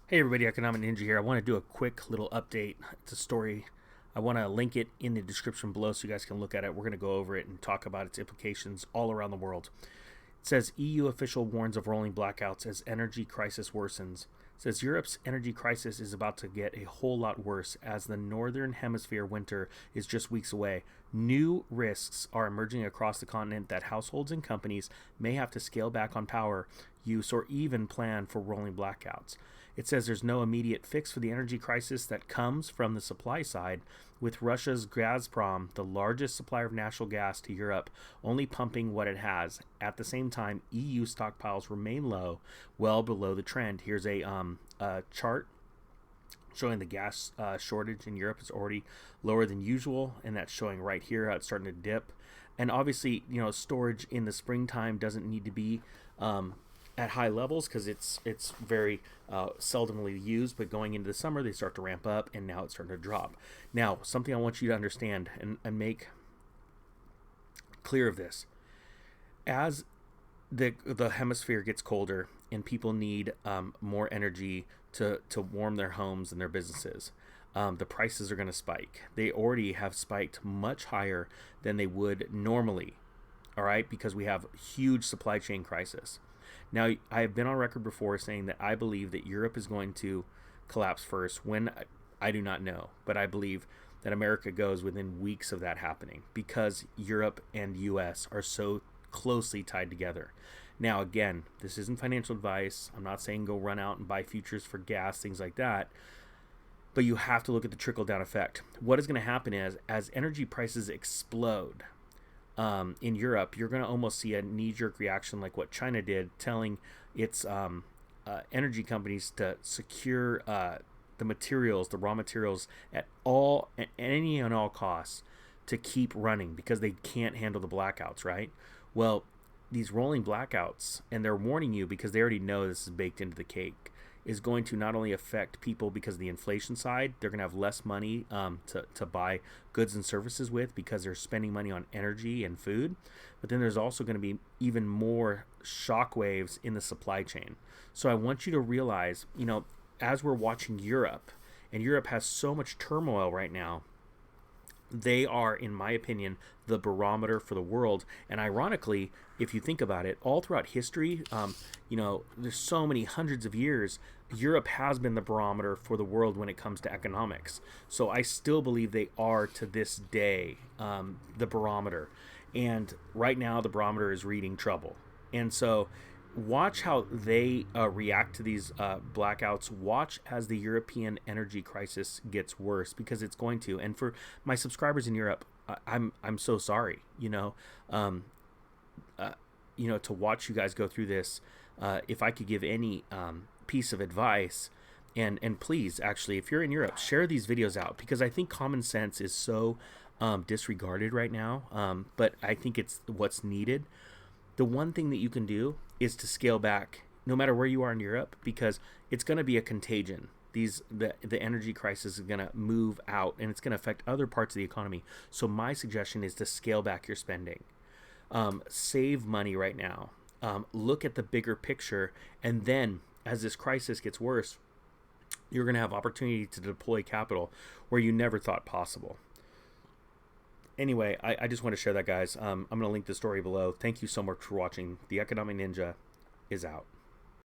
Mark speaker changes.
Speaker 1: Hey everybody, Economic Ninja here. I want to do a quick little update. It's a story. I want to link it in the description below so you guys can look at it. We're going to go over it and talk about its implications all around the world. It says EU official warns of rolling blackouts as energy crisis worsens. It says Europe's energy crisis is about to get a whole lot worse as the northern hemisphere winter is just weeks away. New risks are emerging across the continent that households and companies may have to scale back on power use or even plan for rolling blackouts. It says there's no immediate fix for the energy crisis that comes from the supply side, with Russia's Gazprom, the largest supplier of natural gas to Europe, only pumping what it has. At the same time, EU stockpiles remain low, well below the trend. Here's a chart showing the gas shortage in Europe is already lower than usual, and that's showing right here how it's starting to dip. And obviously, storage in the springtime doesn't need to be at high levels because it's very seldomly used, but going into the summer they start to ramp up, and now it's starting to drop. Now, something I want you to understand and make clear of this: as the hemisphere gets colder and people need more energy to warm their homes and their businesses, the prices are going to spike. They already have spiked much higher than they would normally, all right, because we have huge supply chain crisis. Now, I have been on record before saying that I believe that Europe is going to collapse first. When, I do not know, but I believe that America goes within weeks of that happening because Europe and US are so closely tied together. Now, again, this isn't financial advice. I'm not saying go run out and buy futures for gas, things like that. But you have to look at the trickle-down effect. What is going to happen is, as energy prices explode, in Europe, you're going to almost see a knee-jerk reaction like what China did, telling its energy companies to secure the materials, the raw materials, at any and all costs to keep running because they can't handle the blackouts, right? Well, these rolling blackouts, and they're warning you because they already know this is baked into the cake, is going to not only affect people because of the inflation side. They're going to have less money to buy goods and services with because they're spending money on energy and food. But then there's also going to be even more shockwaves in the supply chain. So I want you to realize, as we're watching Europe, and Europe has so much turmoil right now, they are, in my opinion, the barometer for the world. And ironically, if you think about it, all throughout history, there's so many hundreds of years, Europe has been the barometer for the world when it comes to economics. So I still believe they are, to this day, the barometer. And right now, the barometer is reading trouble. And so watch how they react to these blackouts. Watch as the European energy crisis gets worse, because it's going to. And for my subscribers in Europe, I'm so sorry. To watch you guys go through this. If I could give any piece of advice, and please, actually, if you're in Europe, share these videos out, because I think common sense is so disregarded right now. But I think it's what's needed. The one thing that you can do is to scale back no matter where you are in Europe, because it's going to be a contagion. The energy crisis is going to move out, and it's going to affect other parts of the economy. So my suggestion is to scale back your spending. Save money right now. Look at the bigger picture, and then as this crisis gets worse, you're going to have opportunity to deploy capital where you never thought possible. Anyway, I just want to share that, guys. I'm going to link the story below. Thank you so much for watching. The Economic Ninja is out.